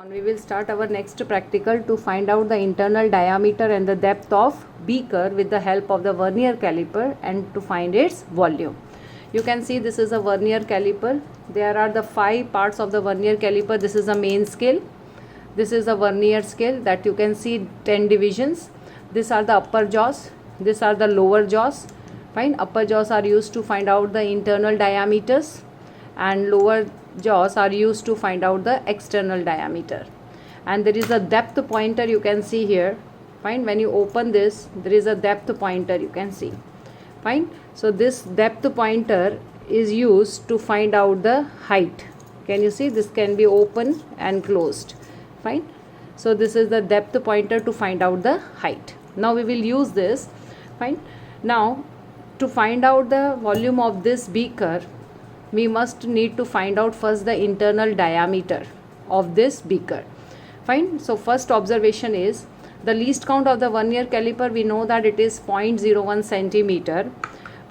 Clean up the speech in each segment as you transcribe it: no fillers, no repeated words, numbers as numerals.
We will start our next practical to find out the internal diameter and the depth of beaker with the help of the vernier caliper and to find its volume. You can see this is a vernier caliper. There are the 5 parts of the vernier caliper. This is a main scale. This is a vernier scale that you can see 10 divisions. These are the upper jaws. These are the lower jaws. Fine. Upper jaws are used to find out the internal diameters and lower jaws are used to find out the external diameter. And there is a depth pointer you can see here. Fine. When you open this, there is a depth pointer you can see. Fine. So this depth pointer is used to find out the height. Can you see? This can be open and closed. Fine. So this is the depth pointer to find out the height. Now we will use this. Fine. Now to find out the volume of this beaker, we must need to find out first the internal diameter of this beaker. Fine. So first observation is the least count of the vernier caliper. We know that it is 0.01 centimeter.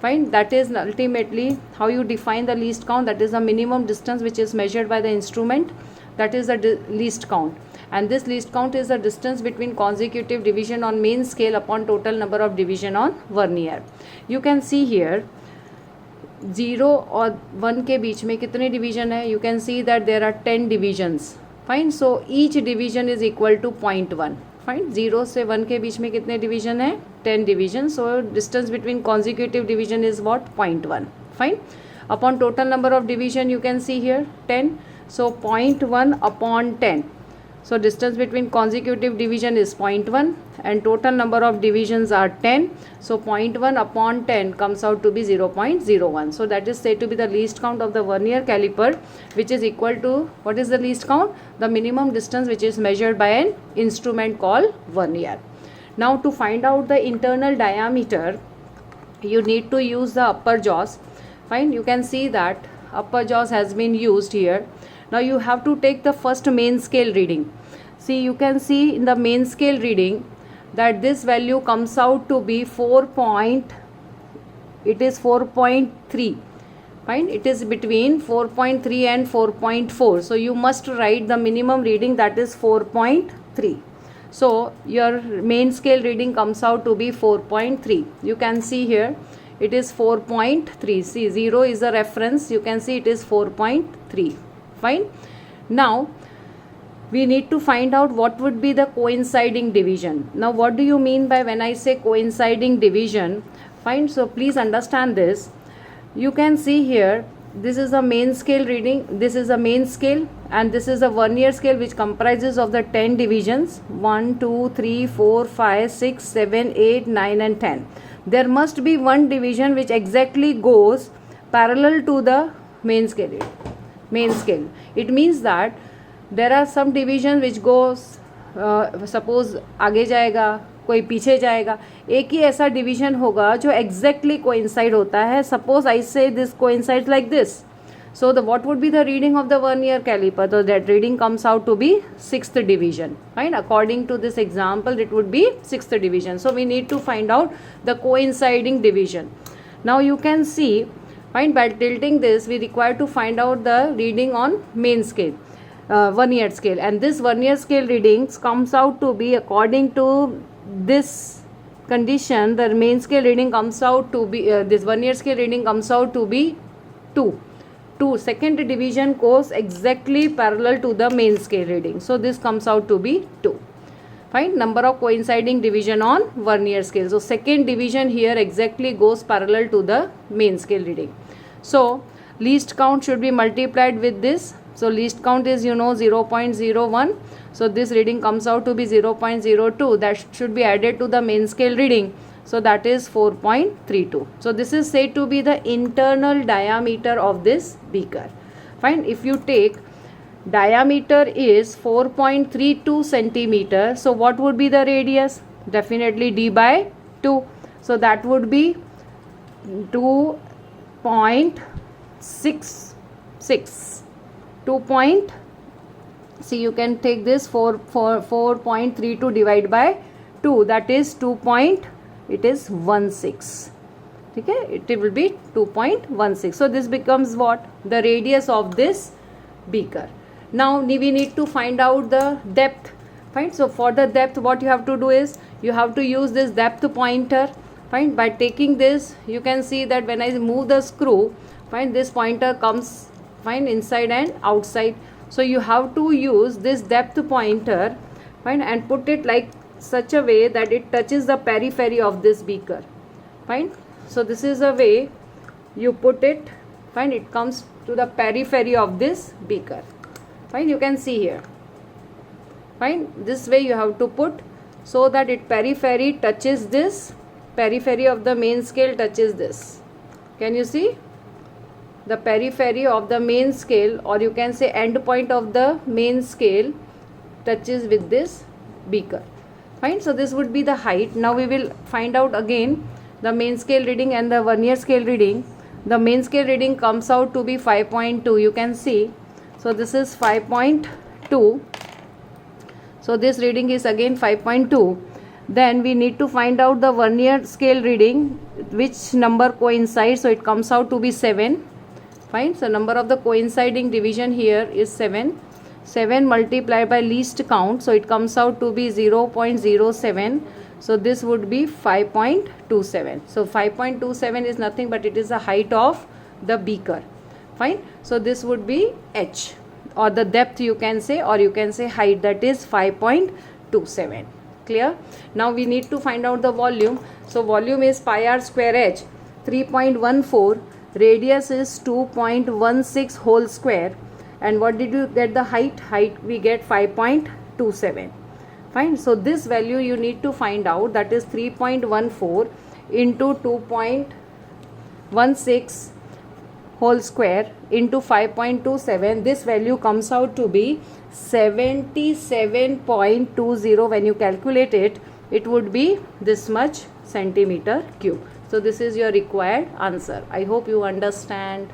Fine. That is ultimately how you define the least count. That is the minimum distance which is measured by the instrument. That is the least count. And this least count is the distance between consecutive division on main scale upon total number of division on vernier. You can see here 0 और 1 के बीच में कितने division है. You can see that there are 10 divisions. Fine. So each division is equal to 0.1. Fine. 0 से 1 के बीच में कितने division है? 10 division. So distance between consecutive division is what? 0.1. Fine. Upon total number of division you can see here 10. So 0.1 upon 10. So distance between consecutive division is 0.1 and total number of divisions are 10. So 0.1 upon 10 comes out to be 0.01. So that is said to be the least count of the vernier caliper, which is equal to, what is the least count? The minimum distance which is measured by an instrument called vernier. Now to find out the internal diameter, you need to use the upper jaws. Fine. You can see that upper jaws has been used here. Now you have to take the first main scale reading. See, you can see in the main scale reading that this value comes out to be 4.3. Fine. It is between 4.3 and 4.4. So you must write the minimum reading, that is 4.3. So your main scale reading comes out to be 4.3. You can see here it is 4.3. See, 0 is a reference. You can see it is 4.3. Fine. Now we need to find out what would be the coinciding division. Now what do you mean by when I say coinciding division? Fine. So please understand this. You can see here this is a main scale reading, this is a main scale, and this is a vernier scale which comprises of the 10 divisions 1, 2, 3, 4, 5, 6, 7, 8, 9 and 10. There must be one division which exactly goes parallel to the main scale. It means that there are some division which goes suppose आगे जाएगा, कोई पीछे जाएगा. एक ही ऐसा division होगा जो exactly coincide होता है. Suppose I say this coincides like this. So the what would be the reading of the vernier caliper? So that reading comes out to be 6th division. Right? According to this example, it would be 6th division. So we need to find out the coinciding division. Now you can see. Fine. By tilting this, we require to find out the reading on main scale, vernier scale, and this vernier scale readings comes out to be, according to this condition, the main scale reading comes out to be this vernier scale reading comes out to be 2. Second division goes exactly parallel to the main scale reading. So this comes out to be 2. Fine. Number of coinciding division on vernier scale. So second division here exactly goes parallel to the main scale reading. So least count should be multiplied with this. So least count is 0.01. So this reading comes out to be 0.02. That should be added to the main scale reading. So that is 4.32. So this is said to be the internal diameter of this beaker. Fine. If you take diameter is 4.32 centimeter. So what would be the radius? Definitely d by 2. So that would be 2.66. 2. See, you can take this 4.32 divided by 2. That is 2.16. Okay, it will be 2.16. So this becomes what? The radius of this beaker. Now we need to find out the depth. Fine. So for the depth, what you have to do is you have to use this depth pointer. Fine. By taking this, you can see that when I move the screw, fine, this pointer comes fine inside and outside. So you have to use this depth pointer, fine, and put it like such a way that it touches the periphery of this beaker. Fine. So this is a way you put it. Fine. It comes to the periphery of this beaker. Fine. You can see here. Fine. This way you have to put so that it periphery touches this, periphery of the main scale touches this. Can you see? The periphery of the main scale, or you can say end point of the main scale, touches with this beaker. Fine. So this would be the height. Now we will find out again the main scale reading and the vernier scale reading. The main scale reading comes out to be 5.2. You can see. So this is 5.2. So this reading is again 5.2. Then we need to find out the vernier scale reading, which number coincides. So it comes out to be 7. Fine. So number of the coinciding division here is 7. 7 multiplied by least count. So it comes out to be 0.07. So this would be 5.27. So 5.27 is nothing but it is the height of the beaker. Fine. So this would be H, or the depth you can say, or you can say height, that is 5.27. Clear? Now we need to find out the volume. So volume is pi r square h, 3.14. Radius is 2.16 whole square. And what did you get the height? Height we get 5.27. Fine. So this value you need to find out, that is 3.14 into 2.16 whole square into 5.27. This value comes out to be 77.20. When you calculate it, it would be this much centimeter cube. So this is your required answer. I hope you understand.